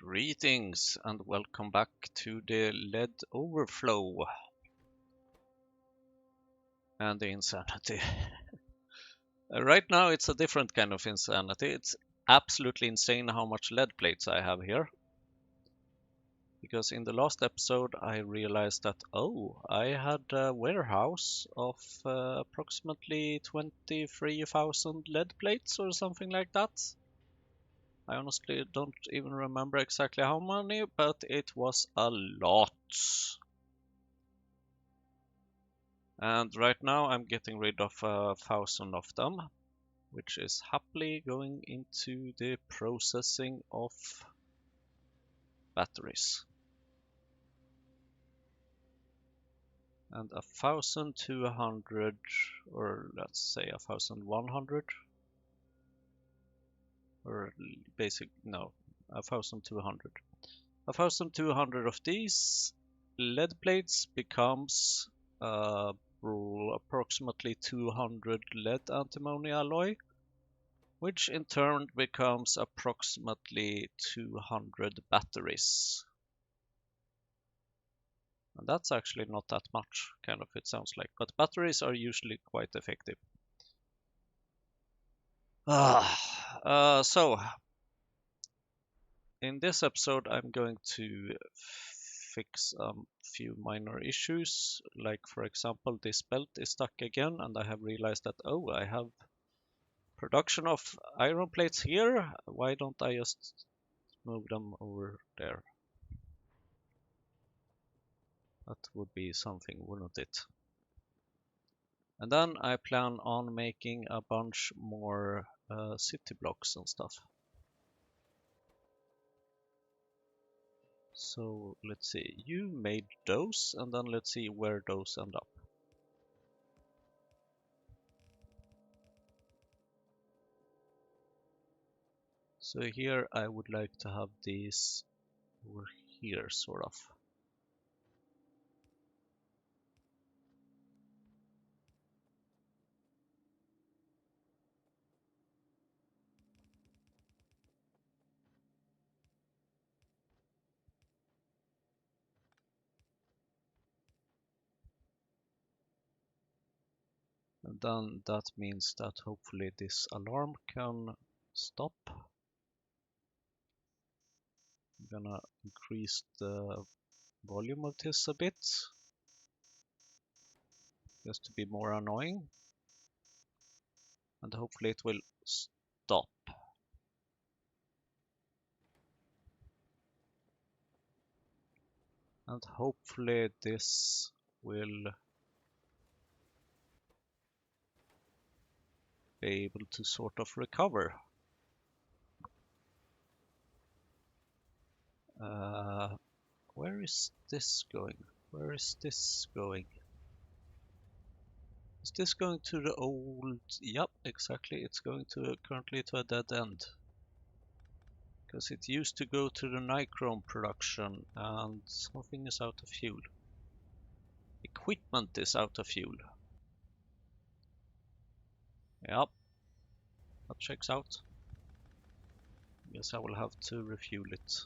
Greetings and welcome back to the lead overflow and the insanity. Right now it's a different kind of insanity. It's absolutely insane how much lead plates I have here. Because in the last episode I realized that, I had a warehouse of approximately 23,000 lead plates or something like that. I honestly don't even remember exactly how many, but it was a lot. And right now I'm getting rid of 1,000 of them, which is happily going into the processing of batteries. And 1,200, or let's say 1,100, or basic, no, 1,200. 1,200 of these lead plates becomes approximately 200 lead antimony alloy, which in turn becomes approximately 200 batteries. And that's actually not that much, kind of, it sounds like, but batteries are usually quite effective. So, in this episode I'm going to fix a few minor issues, like for example this belt is stuck again and I have realized that, I have production of iron plates here, why don't I just move them over there? That would be something, wouldn't it? And then I plan on making a bunch more city blocks and stuff. So let's see, you made those, and then let's see where those end up. So here I would like to have these over here, sort of. And then that means that hopefully this alarm can stop. I'm gonna increase the volume of this a bit, just to be more annoying. And hopefully it will stop. And hopefully this will be able to sort of recover. Where is this going? Where is this going? Is this going to the old... Yep, exactly. It's going to currently to a dead end. Because it used to go to the nichrome production and something is out of fuel. Equipment is out of fuel. Yep, that checks out. Guess I will have to refuel it.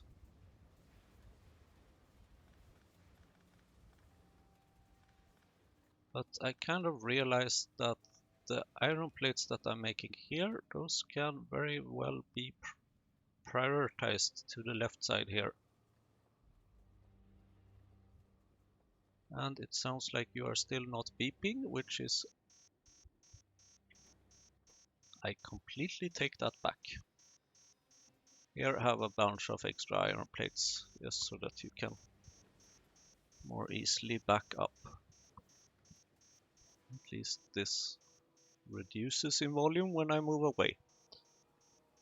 But I kind of realized that the iron plates that I'm making here, those can very well be prioritized to the left side here. And it sounds like you are still not beeping, which is... I completely take that back. Here I have a bunch of extra iron plates, just so that you can more easily back up. At least this reduces in volume when I move away.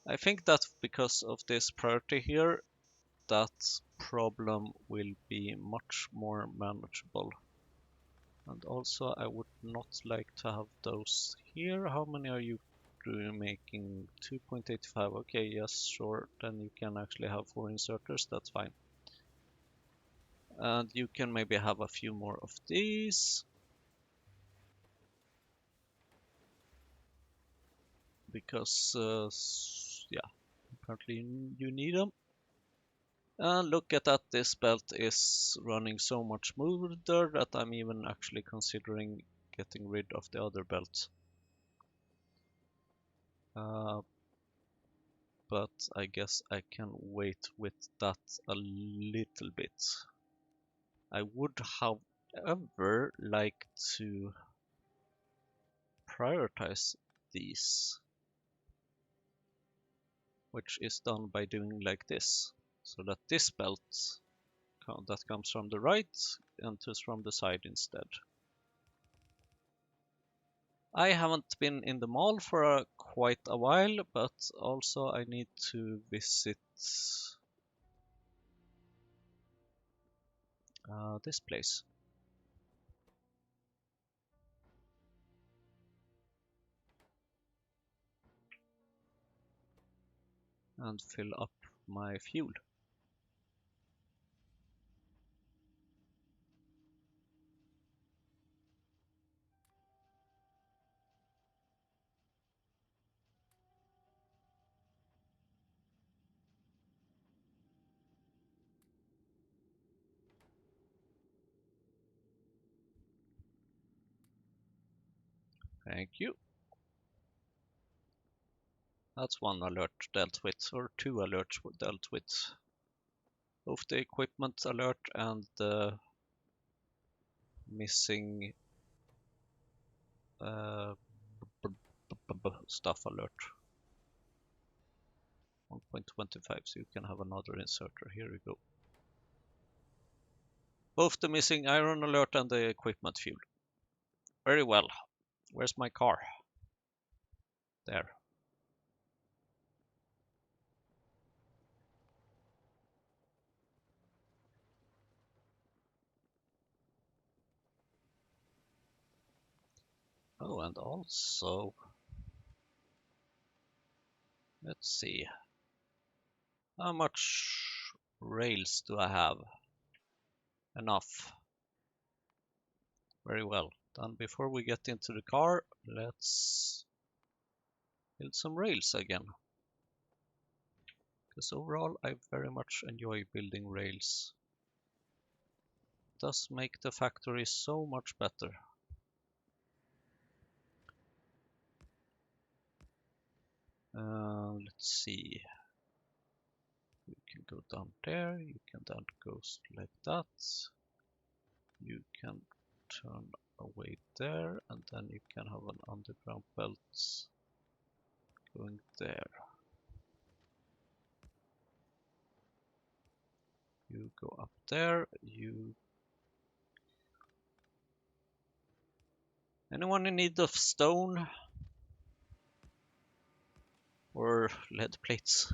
I think that because of this priority here, that problem will be much more manageable. And also I would not like to have those here. How many are you making? 2.85. Okay, yes, sure. Then you can actually have 4 inserters, that's fine. And you can maybe have a few more of these. Because, yeah, apparently you need them. And look at that, this belt is running so much smoother that I'm even actually considering getting rid of the other belt. But I guess I can wait with that a little bit. I would, however, like to prioritize these, which is done by doing like this, so that this belt that comes from the right enters from the side instead. I haven't been in the mall for quite a while, but also I need to visit this place. And fill up my fuel. Thank you. That's one alert dealt with, or two alerts dealt with. Both the equipment alert and the missing stuff alert. 1.25, so you can have another inserter. Here we go. Both the missing iron alert and the equipment fuel. Very well. Where's my car? There. Oh, and also, let's see. How much rails do I have? Enough. Very well. Then before we get into the car, let's build some rails again. Because overall, I very much enjoy building rails. It does make the factory so much better. Let's see. You can go down there, you can then go like that. You can turn away there, and then you can have an underground belt going there. You go up there, you... Anyone in need of stone? Or lead plates?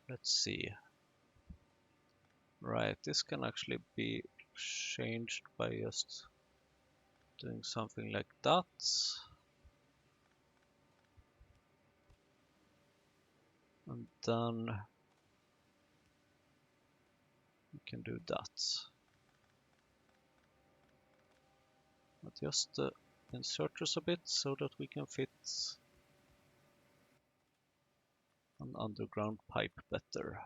Let's see. Right, this can actually be changed by just doing something like that. And then we can do that. Adjust the inserters a bit so that we can fit an underground pipe better.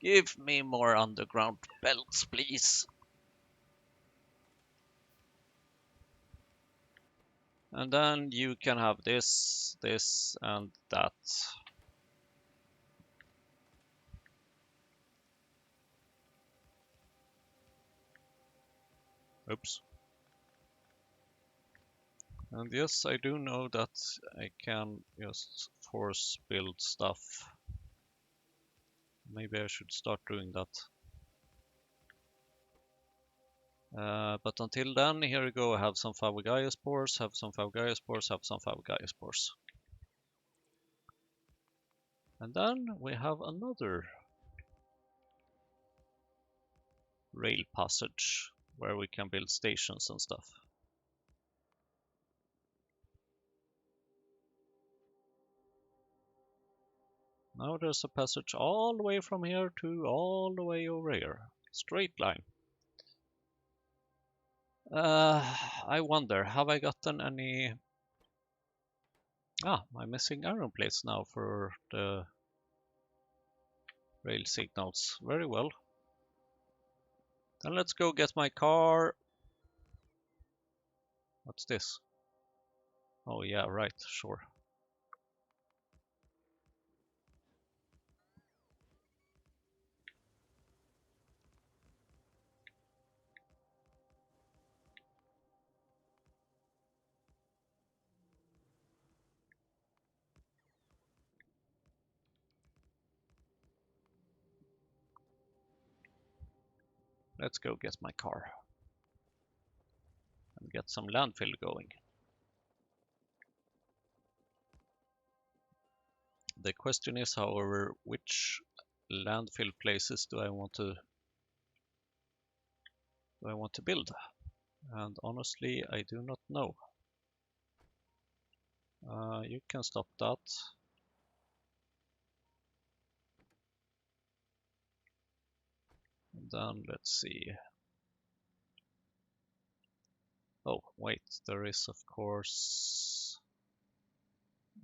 Give me more underground belts, please. And then you can have this, this, and that. Oops. And yes, I do know that I can just force build stuff. Maybe I should start doing that. But until then, here we go. Have some Favagaia spores, have some Favagaia spores, have some Favagaia spores. And then we have another rail passage where we can build stations and stuff. Now there's a passage all the way from here to all the way over here. Straight line. I wonder, have I gotten any... I'm missing iron plates now for the rail signals. Very well. Then let's go get my car. What's this? Oh yeah, right, sure. Let's go get my car and get some landfill going. The question is, however, which landfill places do I want to build? And honestly, I do not know. You can stop that. And then let's see. Oh, wait, there is of course...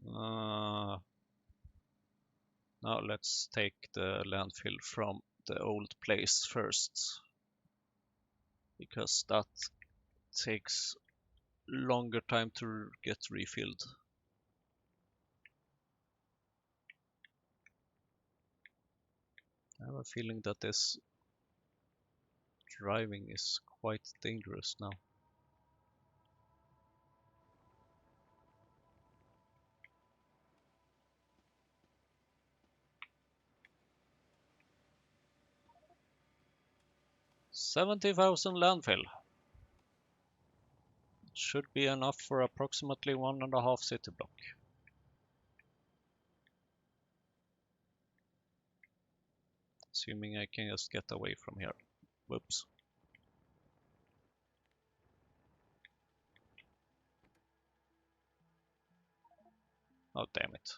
now let's take the landfill from the old place first, because that takes longer time to get refilled. I have a feeling that this driving is quite dangerous now. $70,000 landfill. Should be enough for approximately 1.5 city block. Assuming I can just get away from here. Whoops. Oh, damn it.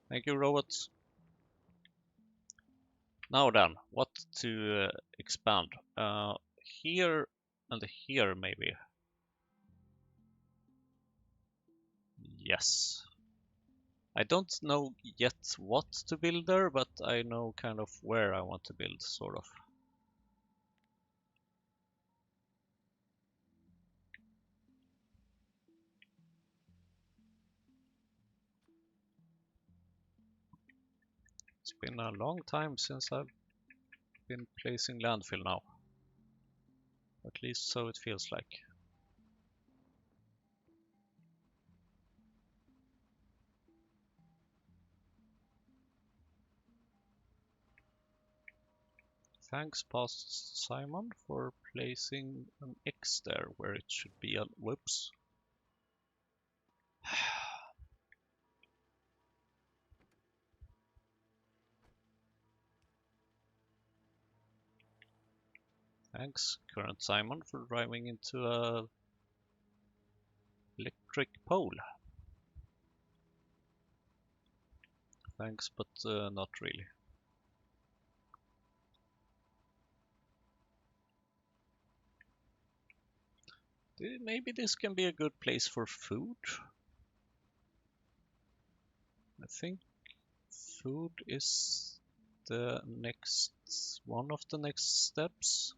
Thank you, robots. Now then, what to expand? Here and here, maybe. Yes. I don't know yet what to build there, but I know kind of where I want to build, sort of. It's been a long time since I've been placing landfill now. At least so it feels like. Thanks, past Simon, for placing an X there where it should be a... Whoops. Thanks, current Simon, for driving into a electric pole. Thanks, but not really. Maybe this can be a good place for food. I think food is the next one of the next steps.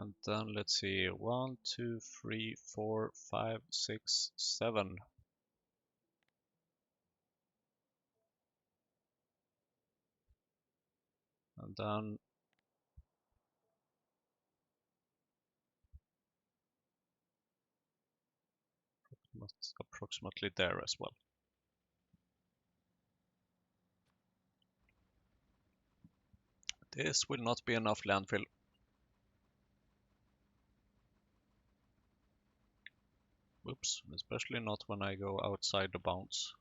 And then let's see, 1, 2, 3, 4, 5, 6, 7. And then approximately there as well. This will not be enough landfill. Oops, especially not when I go outside the bounds.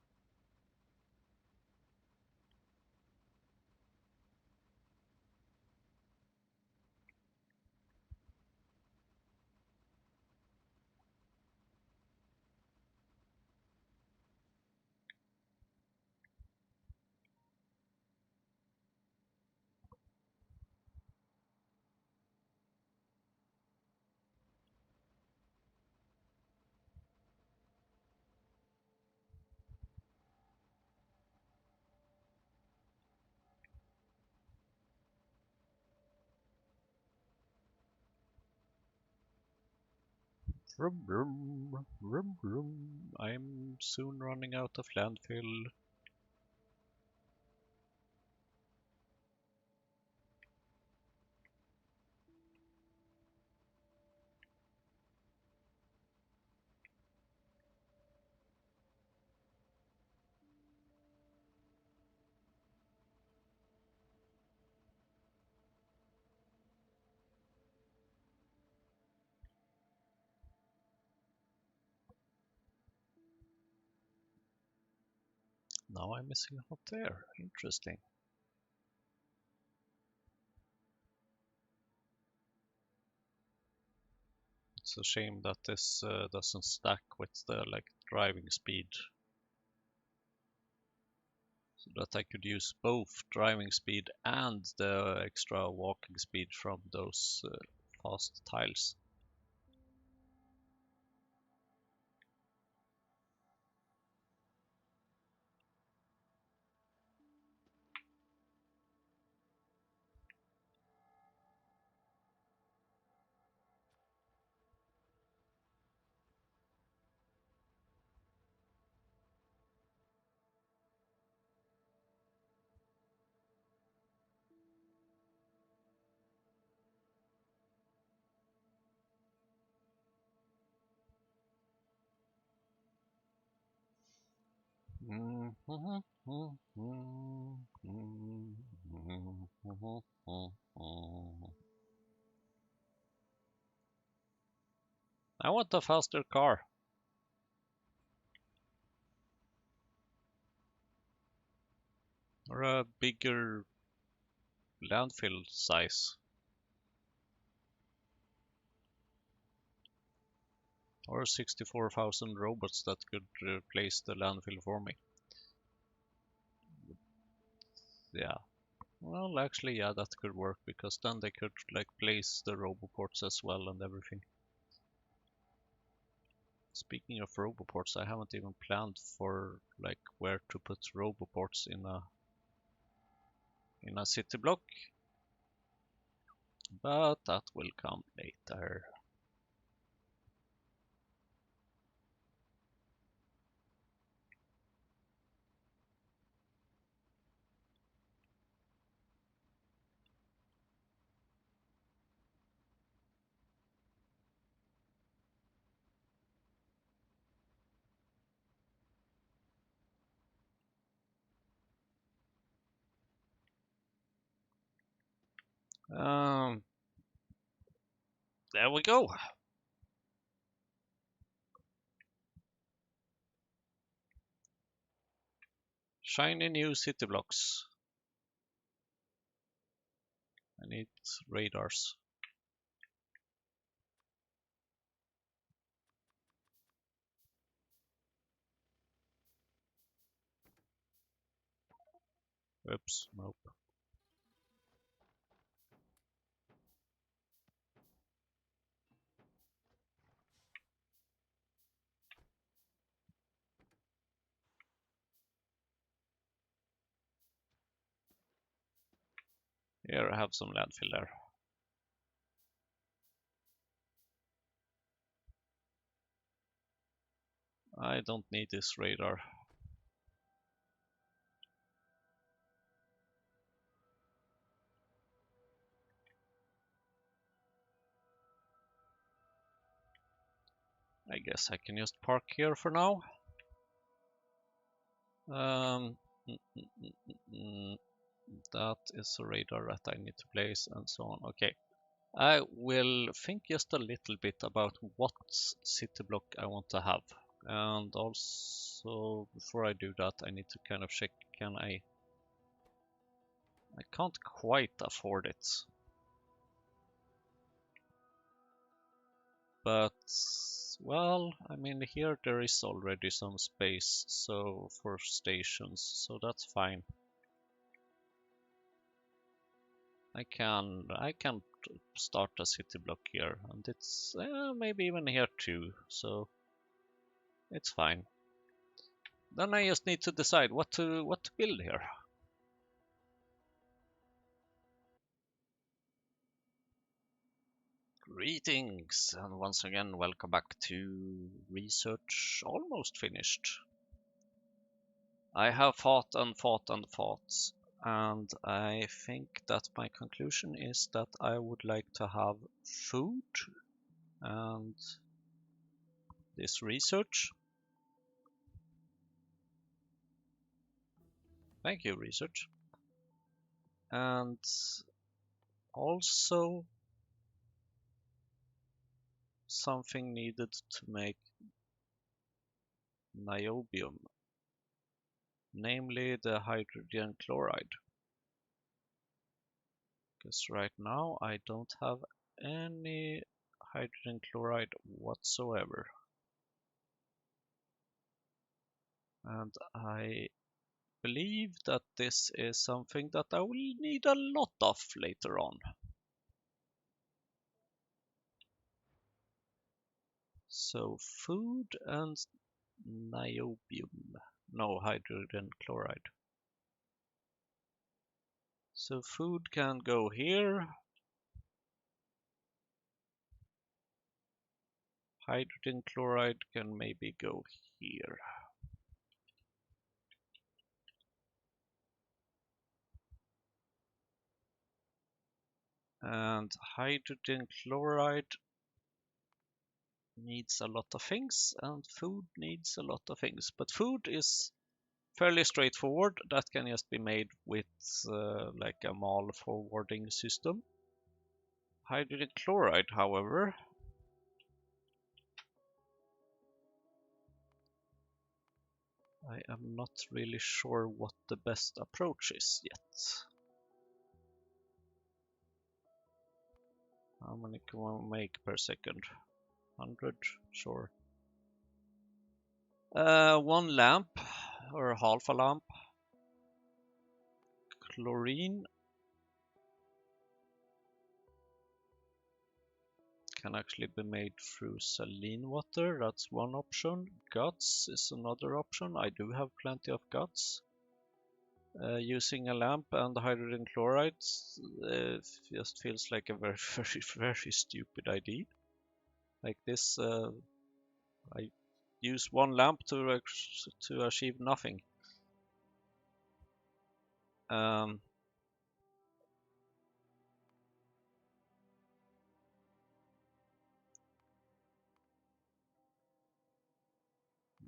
Vroom, vroom, vroom, vroom. I'm soon running out of landfill. Now I'm missing out there. Interesting. It's a shame that this doesn't stack with the driving speed, so that I could use both driving speed and the extra walking speed from those fast tiles. I want a faster car. Or a bigger landfill size. Or 64,000 robots that could replace the landfill for me. Yeah. Well, actually, yeah, that could work, because then they could place the roboports as well and everything. Speaking of roboports, I haven't even planned for where to put roboports in a city block, but that will come later. Um, there we go. Shiny new city blocks. I need radars. Oops, nope. Here I have some landfill there. I don't need this radar. I guess I can just park here for now. Um, mm, mm, mm, mm, that is a radar that I need to place and so on. Okay, I will think just a little bit about what city block I want to have. And also, before I do that, I need to kind of check, I can't quite afford it. But, well, I mean, here there is already some space so for stations, so that's fine. I can start a city block here, and it's maybe even here too, so it's fine. Then I just need to decide what to build here. Greetings, and once again welcome back to research almost finished. I have fought and fought and fought, and I think that my conclusion is that I would like to have food and this research. Thank you, research. And also something needed to make niobium, namely the hydrogen chloride. Because right now I don't have any hydrogen chloride whatsoever. And I believe that this is something that I will need a lot of later on. So food and niobium. No, hydrogen chloride. So food can go here. Hydrogen chloride can maybe go here. And hydrogen chloride needs a lot of things, and food needs a lot of things. But food is fairly straightforward. That can just be made with like a mall forwarding system. Hydrogen chloride, however, I am not really sure what the best approach is yet. How many can one make per second? 100? Sure. One lamp, or half a lamp. Chlorine can actually be made through saline water. That's one option. Guts is another option. I do have plenty of guts. Using a lamp and hydrogen chloride just feels like a very, very, very stupid idea. Like this, I use one lamp to achieve nothing.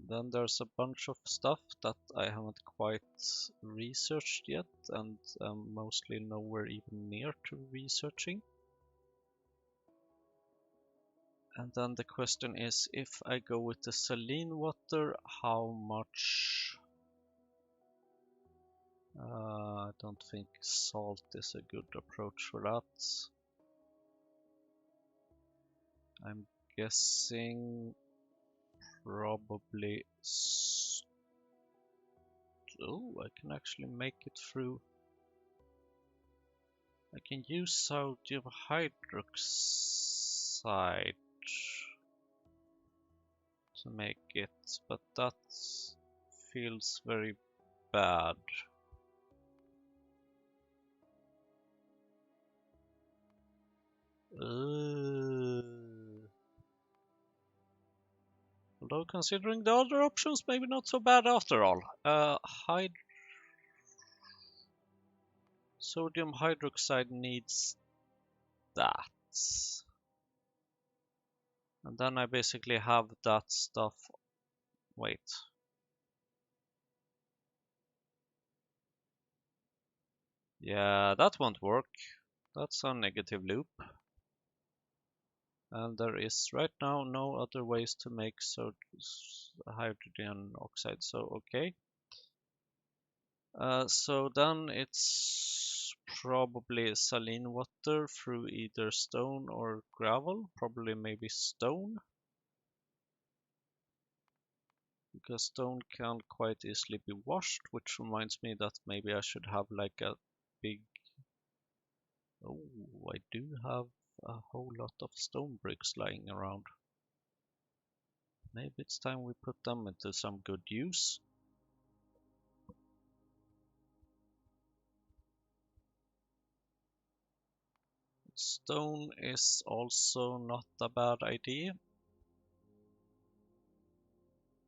Then there's a bunch of stuff that I haven't quite researched yet, and I'm mostly nowhere even near to researching. And then the question is, if I go with the saline water, how much? I don't think salt is a good approach for that. I'm guessing probably. Oh, I can actually make it through. I can use sodium hydroxide to make it, but that feels very bad. Although considering the other options, maybe not so bad after all. Sodium hydroxide needs that. And then I basically have that stuff. Wait. Yeah, that won't work. That's a negative loop. And there is right now no other ways to make hydrogen oxide, so okay. So then it's probably saline water through either stone or gravel, probably maybe stone. Because stone can quite easily be washed, which reminds me that maybe I should have like a big... Oh, I do have a whole lot of stone bricks lying around. Maybe it's time we put them into some good use. Stone is also not a bad idea.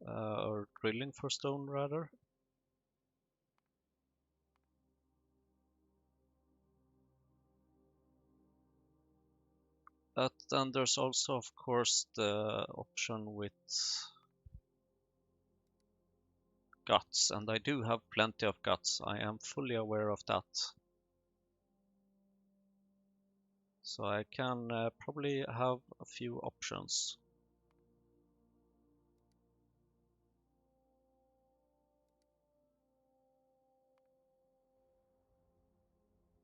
Or drilling for stone rather. But then there's also of course the option with guts, and I do have plenty of guts. I am fully aware of that. So I can probably have a few options.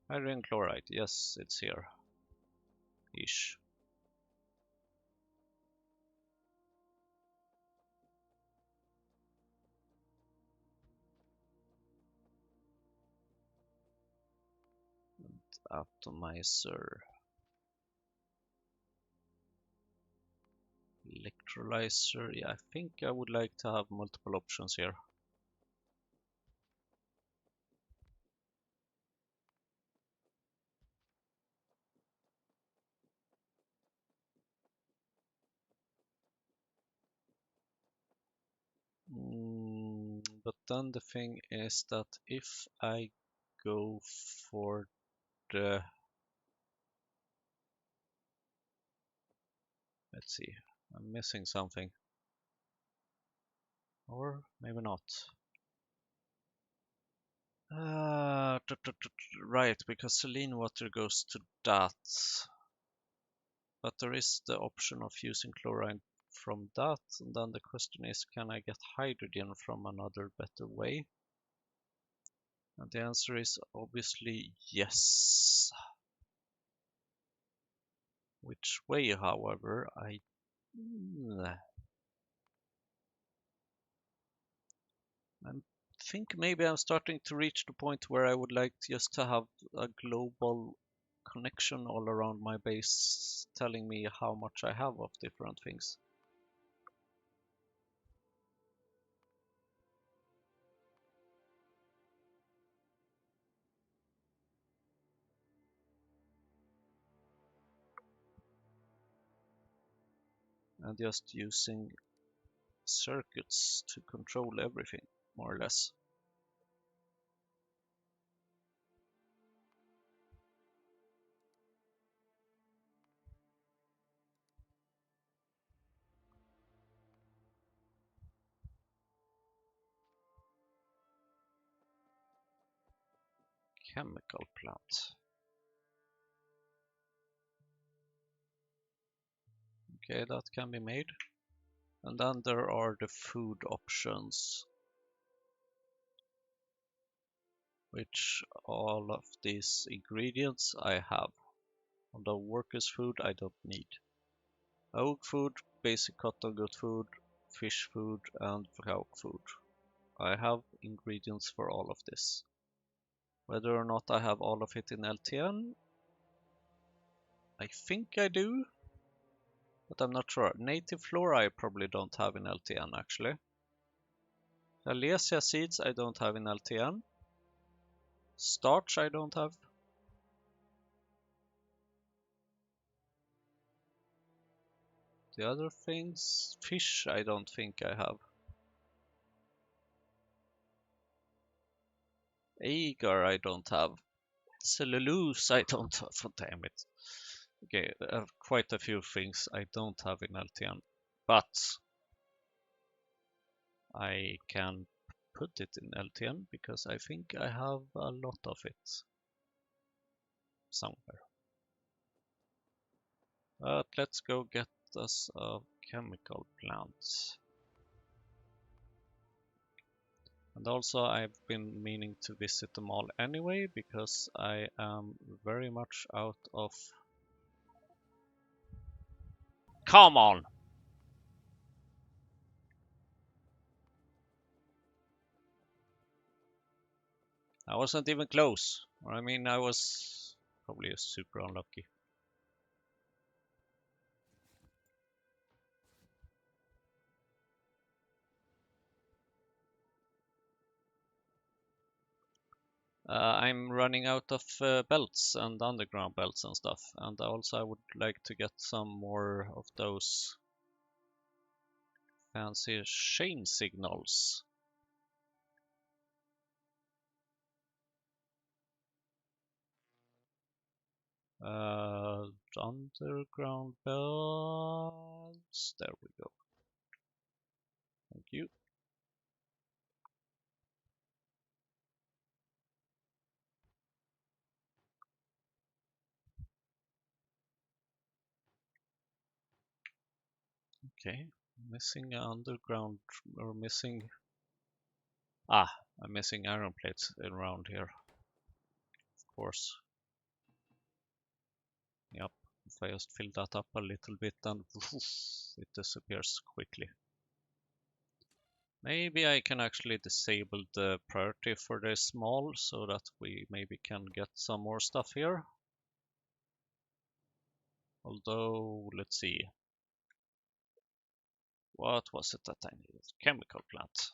Hydrogen chloride, yes, it's here. Ish. And atomizer. Electrolyzer, yeah, I think I would like to have multiple options here. But then the thing is that if I go for the... Let's see, I'm missing something. Or maybe not. Right, because saline water goes to that. But there is the option of using chlorine from that, and then the question is, can I get hydrogen from another better way? And the answer is obviously yes. Which way, however, I think maybe I'm starting to reach the point where I would like just to have a global connection all around my base telling me how much I have of different things. And just using circuits to control everything, more or less. Chemical plant. Okay, that can be made. And then there are the food options, which all of these ingredients I have. Although workers' food I don't need. Oak food, basic cotton goat food, fish food, and cow food. I have ingredients for all of this. Whether or not I have all of it in LTN, I think I do, but I'm not sure. Native flora I probably don't have in LTN actually. Alesia seeds I don't have in LTN. Starch I don't have. The other things, fish I don't think I have. Agar I don't have. Cellulose I don't have, oh, damn it. Okay, I have quite a few things I don't have in LTN, but I can put it in LTN because I think I have a lot of it somewhere. But let's go get us a chemical plant. And also I've been meaning to visit them all anyway because I am very much out of... Come on! I wasn't even close. I mean, I was probably super unlucky. I'm running out of belts and underground belts and stuff, and also I would like to get some more of those fancy chain signals. Underground belts. There we go. Thank you. Okay, missing underground or missing. Ah, I'm missing iron plates around here. Of course. Yep. If I just fill that up a little bit, then it disappears quickly. Maybe I can actually disable the priority for the small so that we maybe can get some more stuff here. Although, let's see. What was it that I needed? Chemical plant.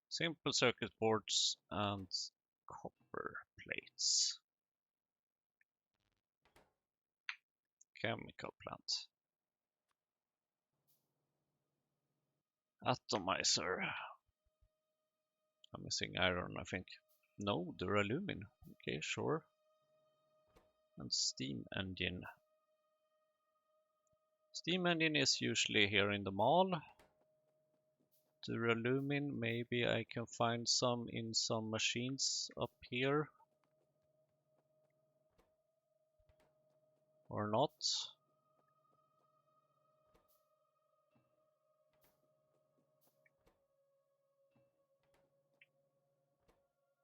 Simple circuit boards and copper plates. Chemical plant. Atomizer. I'm missing iron, I think. No, duralumin. Okay, sure. And steam engine. Steam engine is usually here in the mall. Duralumin, maybe I can find some in some machines up here. Or not.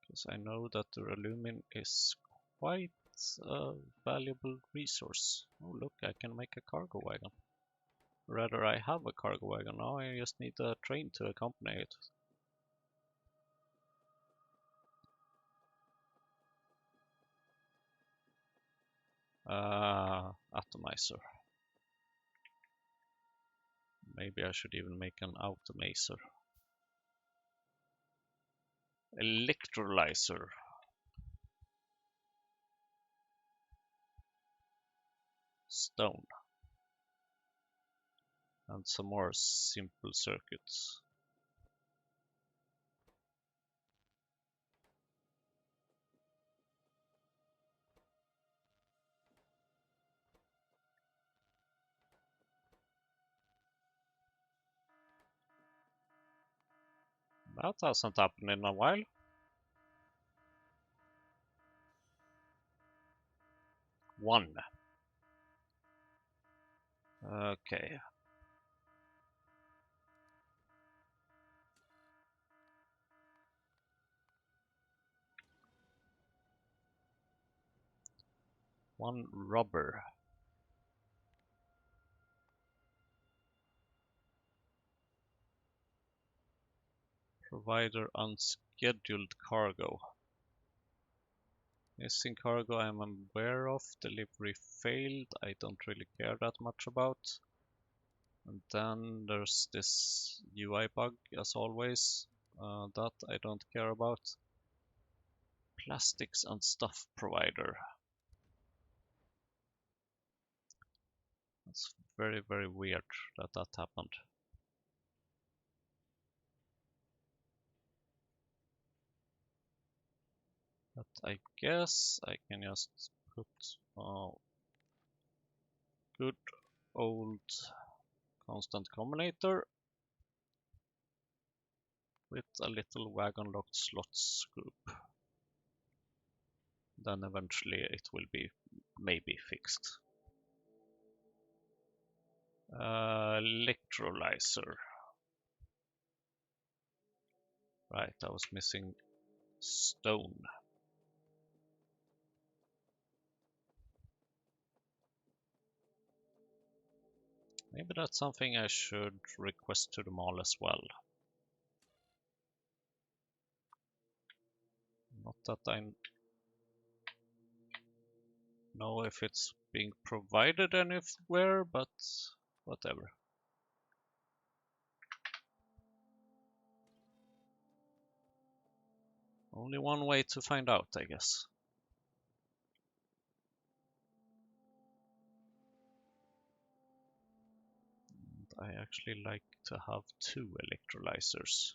Because I know that duralumin is quite a valuable resource. Oh look, I can make a cargo wagon. Rather, I have a cargo wagon now, I just need a train to accompany it. Atomizer. Maybe I should even make an automazer. Electrolyzer. Stone. And some more simple circuits. That hasn't happened in a while. One. Okay. One rubber. Provider unscheduled cargo. Missing cargo I'm aware of. Delivery failed. I don't really care that much about. And then there's this UI bug as always. That I don't care about. Plastics and stuff provider. It's very, very weird that that happened. But I guess I can just put good old constant combinator with a little wagon locked slots group. Then eventually it will be maybe fixed. Electrolyzer. Right, I was missing stone. Maybe that's something I should request to the mall as well. Not that I know if it's being provided anywhere, but whatever. Only one way to find out, I guess. And I actually like to have 2 electrolyzers.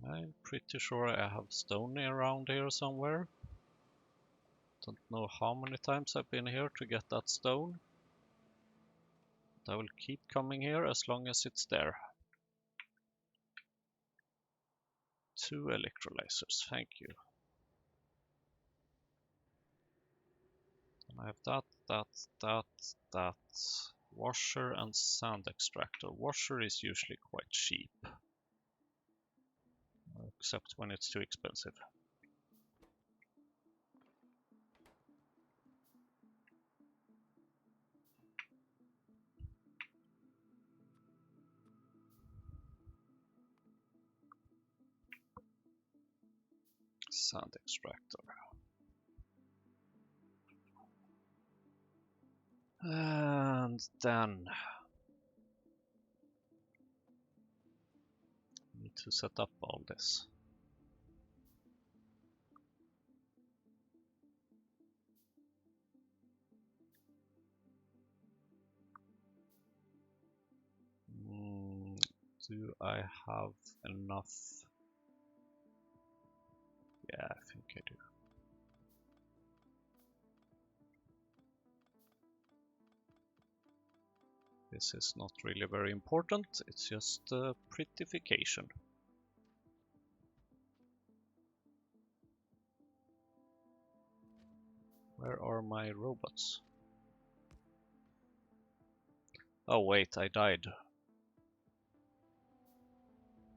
I'm pretty sure I have stone around here somewhere. Don't know how many times I've been here to get that stone. But I will keep coming here as long as it's there. 2 electrolyzers, thank you. And I have that. Washer and sand extractor. Washer is usually quite cheap. Except when it's too expensive. Sand extractor. And then need to set up all this. Do I have enough? Yeah, I think I do. This is not really very important, it's just prettification. Where are my robots? Oh wait, I died.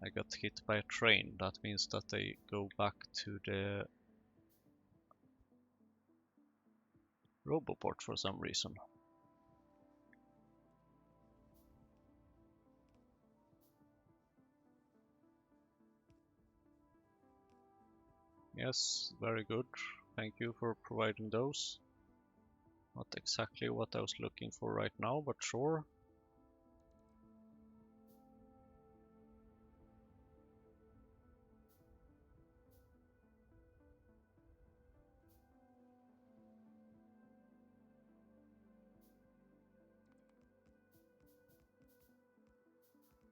I got hit by a train. That means that they go back to the Roboport for some reason. Yes, very good. Thank you for providing those. Not exactly what I was looking for right now, but sure.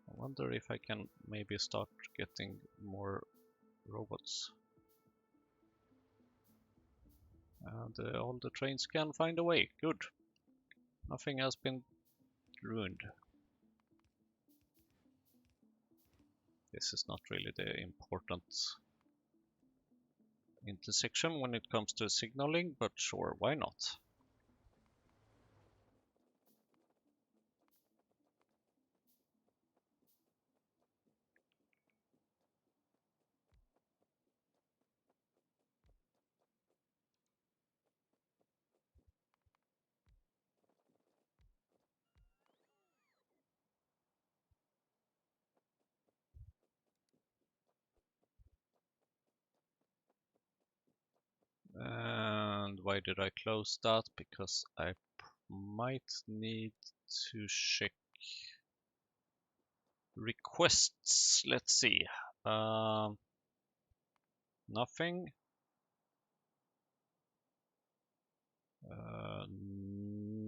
I wonder if I can maybe start getting more robots. And all the trains can find a way. Good. Nothing has been ruined. This is not really the important intersection when it comes to signaling, but sure, why not? And why did I close that? Because I might need to check requests. Let's see. Nothing.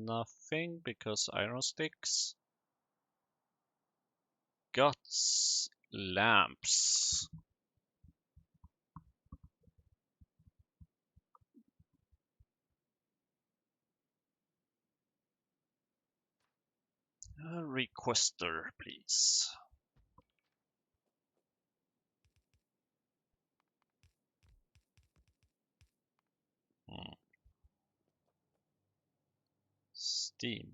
Nothing because iron sticks. Guts, lamps. A requester, please. Steam.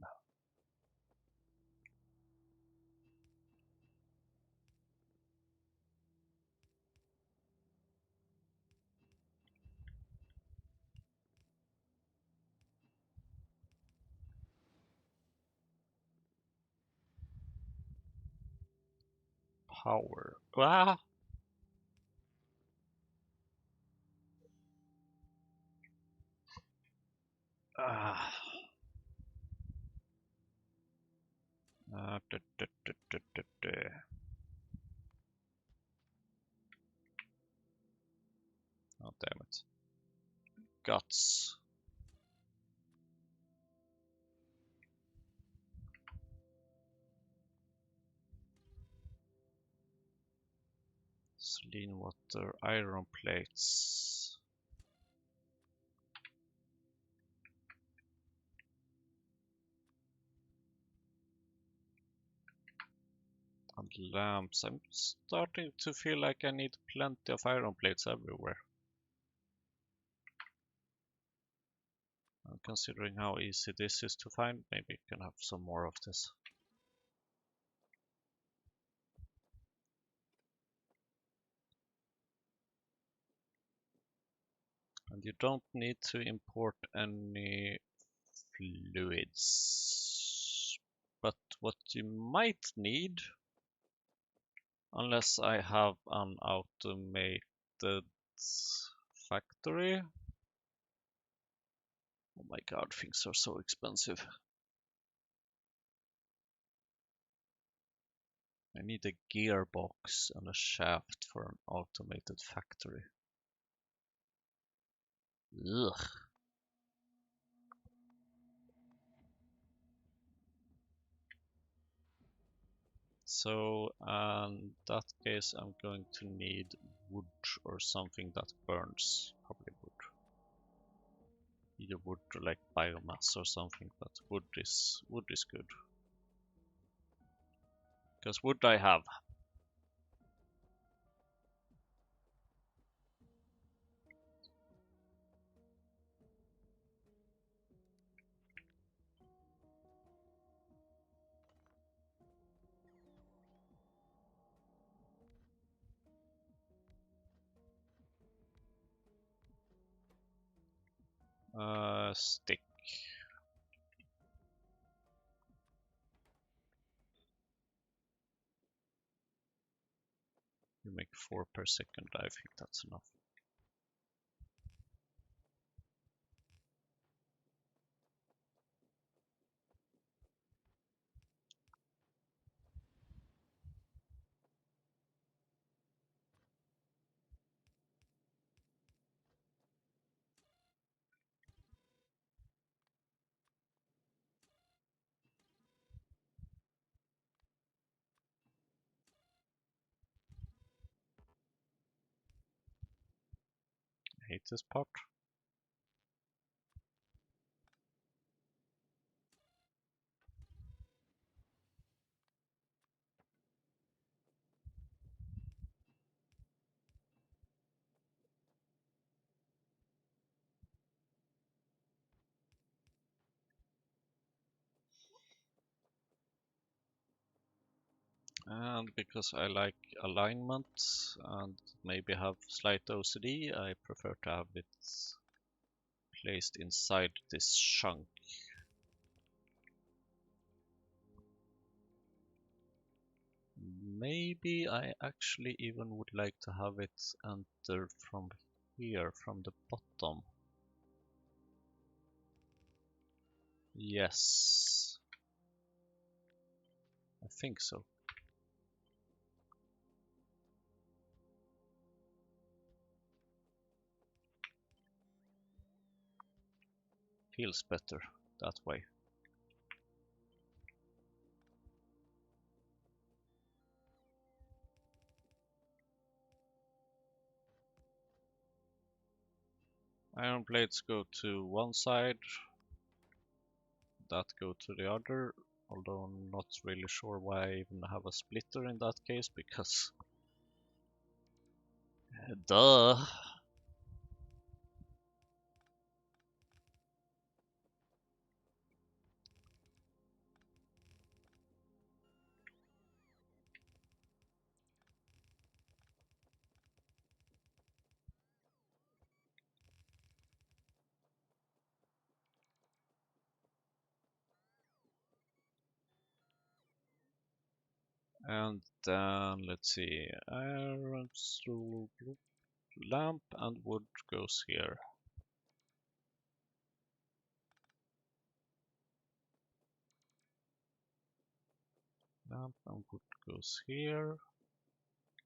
Power. Ah! Ah. Oh, damn it. Guts. Saline water, iron plates. And lamps. I'm starting to feel like I need plenty of iron plates everywhere. And considering how easy this is to find, maybe you can have some more of this. And you don't need to import any fluids. But what you might need, unless I have an automated factory. Oh my god, things are so expensive. I need a gearbox and a shaft for an automated factory. Ugh. So in that case I'm going to need wood or something that burns. Probably wood. Either wood or like biomass or something, but wood is good. Because wood I have. Stick. You make 4 per second, I think that's enough. I hate this part. And because I like alignment and maybe have slight OCD, I prefer to have it placed inside this chunk. Maybe I actually even would like to have it enter from here, from the bottom. Yes, I think so. Feels better that way. Iron plates go to one side, that go to the other, although I'm not really sure why I even have a splitter in that case, because duh. And then let's see, iron lamp and wood goes here. Lamp and wood goes here.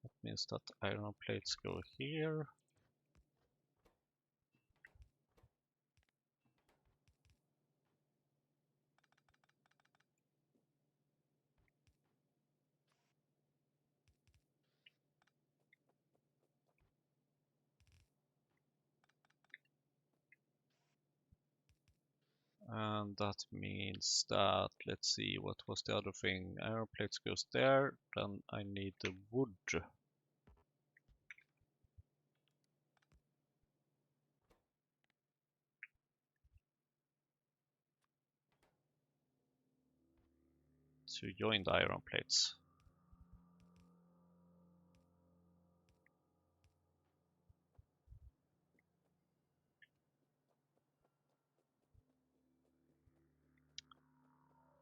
That means that iron plates go here. And that means that, let's see, what was the other thing? Iron plates goes there, then I need the wood. To join the iron plates.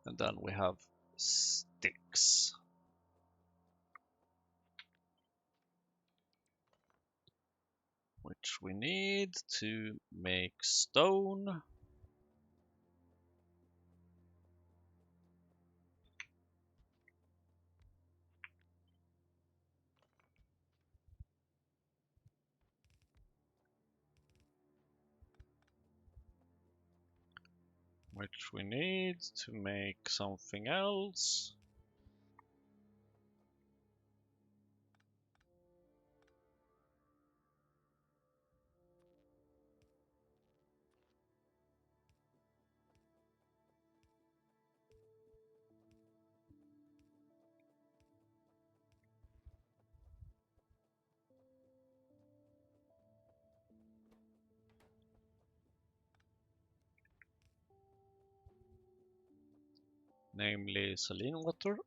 And then we have sticks. Which we need to make stone. Which we need to make something else. Namely saline water.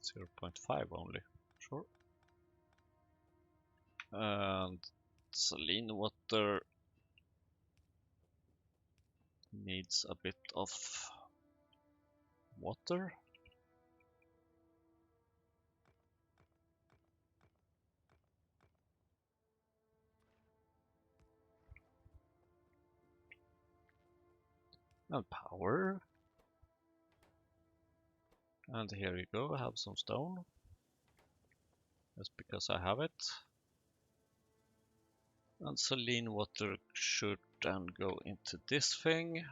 Zero 0.5 only, sure. And saline water needs a bit of water. And power. And here you go, I have some stone. Just because I have it. And saline water should then go into this thing.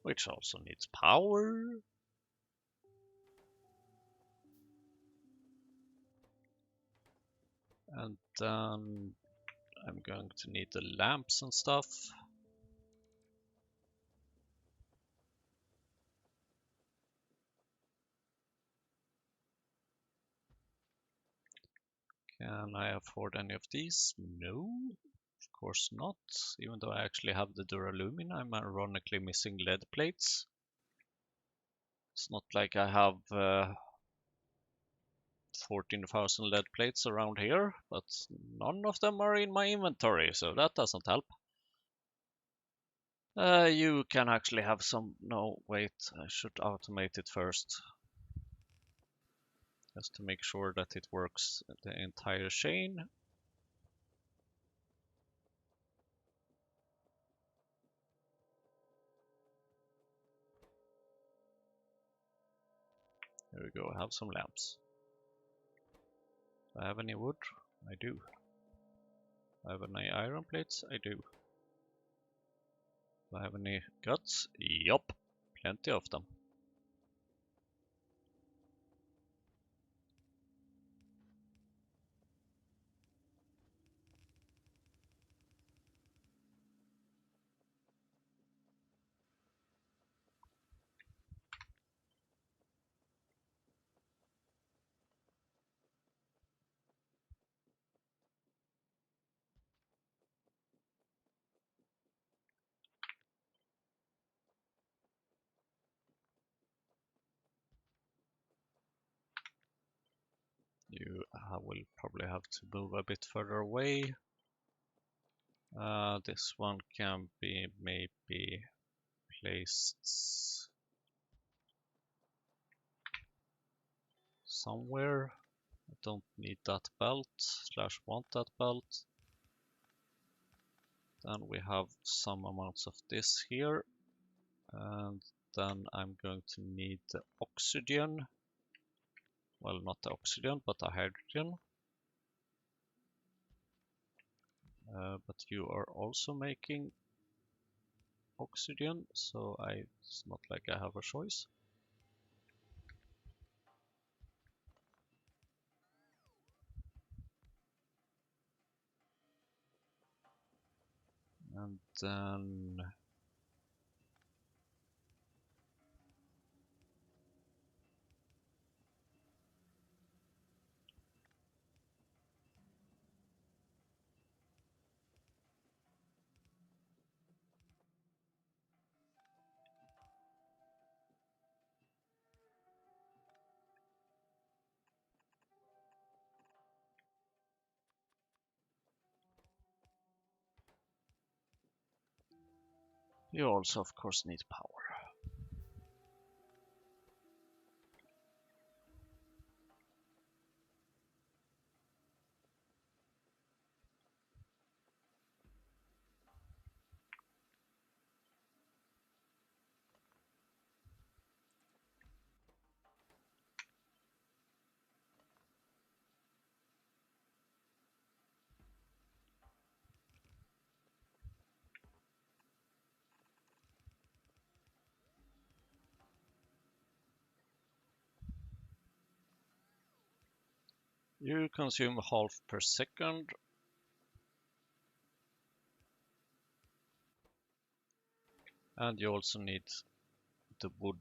Which also needs power. And then I'm going to need the lamps and stuff. Can I afford any of these? No, of course not. Even though I actually have the duralumin, I'm ironically missing lead plates. It's not like I have 14,000 lead plates around here, but none of them are in my inventory, so that doesn't help. You can actually have some... No, wait, I should automate it first. Just to make sure that it works the entire chain. There we go, I have some lamps. Do I have any wood? I do. Do I have any iron plates? I do. Do I have any guts? Yup, plenty of them. You will probably have to move a bit further away. This one can be maybe placed somewhere. I don't need that belt / want that belt. Then we have some amounts of this here, and then I'm going to need the oxygen. Well, not the oxygen, but the hydrogen. But you are also making oxygen, so it's not like I have a choice. And then you also, of course, need power. You consume half per second. And you also need the wood.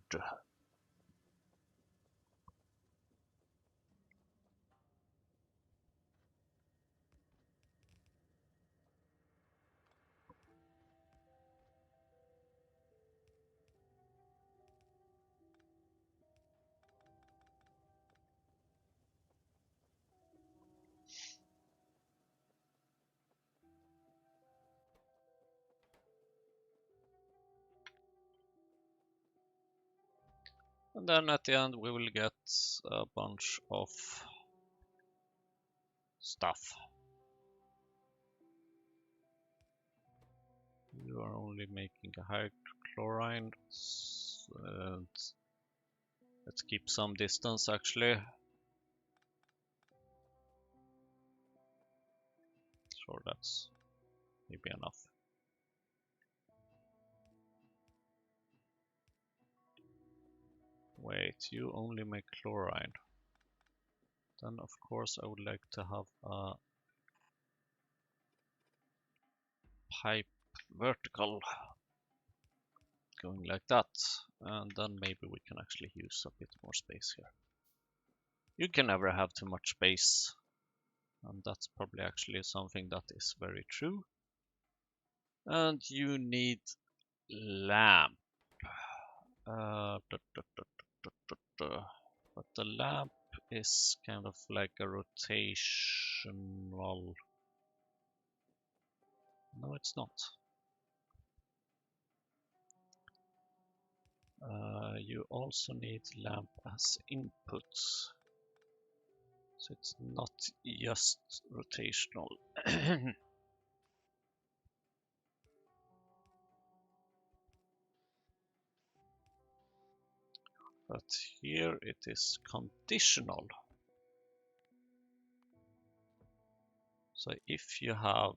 And then at the end we will get a bunch of stuff. You are only making a hydrogen chloride. And let's keep some distance actually. Sure, that's maybe enough. Wait, you only make chloride. Then of course I would like to have a pipe vertical going like that, and then maybe we can actually use a bit more space here. You can never have too much space. And that's probably actually something that is very true. And you need lamp. But the lamp is kind of like a rotational. No, it's not. You also need lamp as inputs. So it's not just rotational. But here it is conditional. So if you have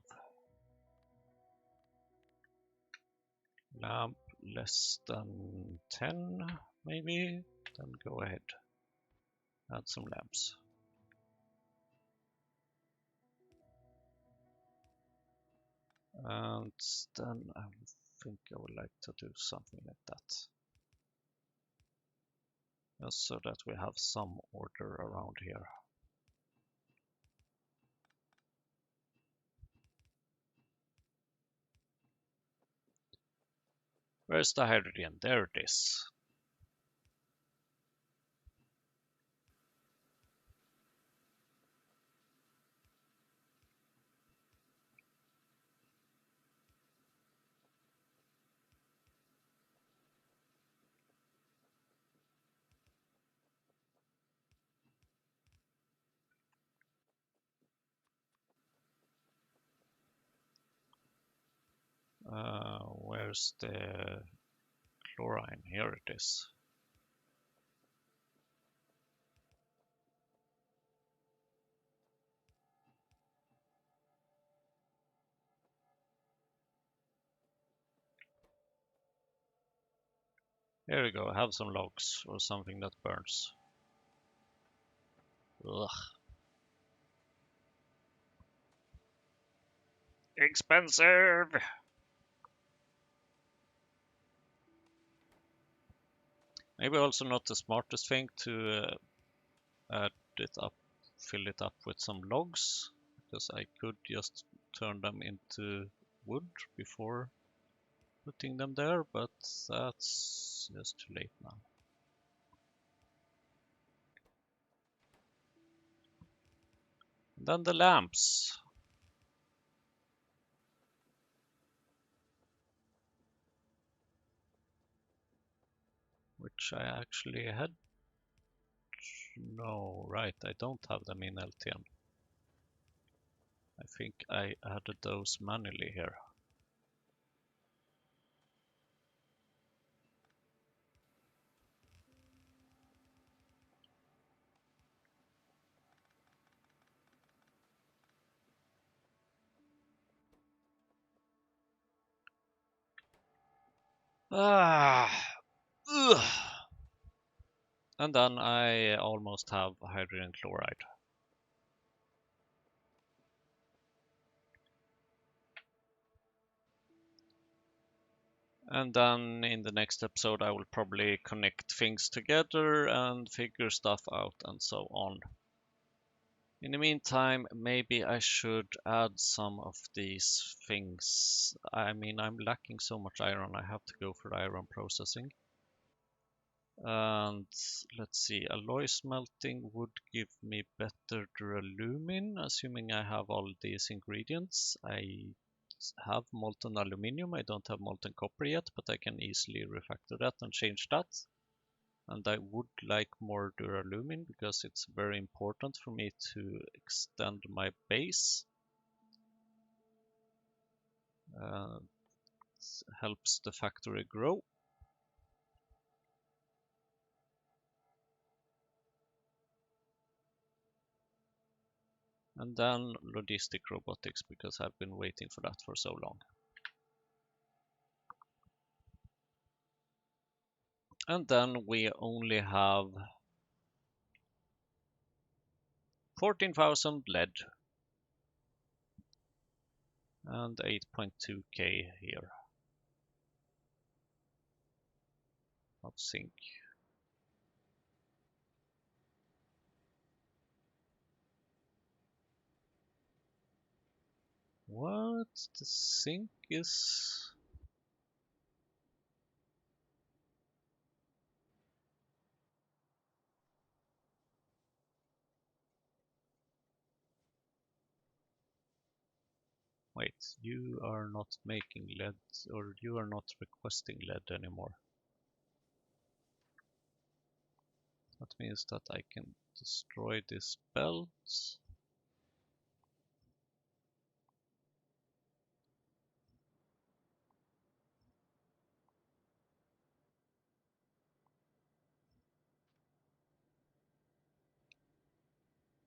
lamp less than 10, maybe, then go ahead, add some lamps. And then I think I would like to do something like that. Just so that we have some order around here. Where's the hydrogen? There it is. Where's the chlorine? Here it is. Here we go. Have some logs or something that burns. Ugh. Expensive! Maybe also not the smartest thing to add it up, fill it up with some logs, because I could just turn them into wood before putting them there, but that's just too late now. And then the lamps. Which I actually had. No, right, I don't have them in LTN. I think I added those manually here. Ugh. And then I almost have hydrogen chloride. And then in the next episode, I will probably connect things together and figure stuff out and so on. In the meantime, maybe I should add some of these things. I mean, I'm lacking so much iron, I have to go for iron processing. And let's see, alloy smelting would give me better duralumin, assuming I have all these ingredients. I have molten aluminium, I don't have molten copper yet, but I can easily refactor that and change that. And I would like more duralumin because it's very important for me to extend my base. Helps the factory grow. And then logistic robotics, because I've been waiting for that for so long. And then we only have 14,000 lead and 8.2k here of zinc. the sink is... Wait, you are not making lead, or you are not requesting lead anymore. That means that I can destroy this belt.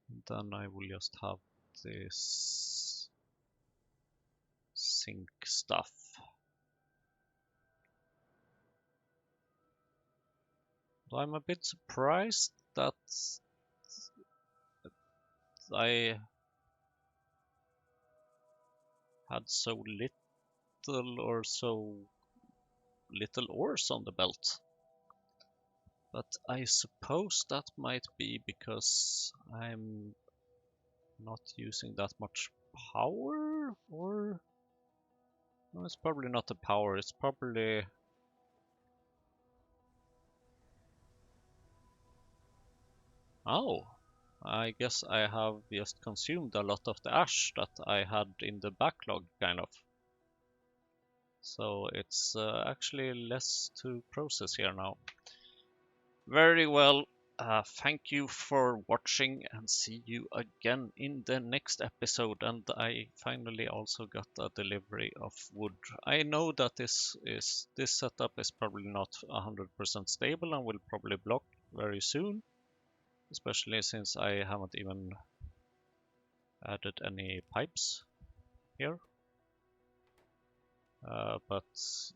And then I will just have this sink stuff. But I'm a bit surprised that I had so little or so little ores on the belt. But I suppose that might be because I'm not using that much power, or no, it's probably not the power, it's probably... Oh, I guess I have just consumed a lot of the ash that I had in the backlog, kind of. So it's actually less to process here now. Very well. Thank you for watching, and see you again in the next episode. And I finally also got a delivery of wood. I know that this setup is probably not 100% stable and will probably block very soon, especially since I haven't even added any pipes here. But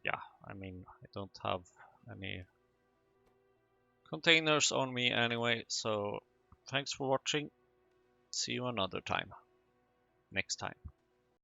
yeah, I mean, I don't have any containers on me anyway, so thanks for watching. See you another time, next time.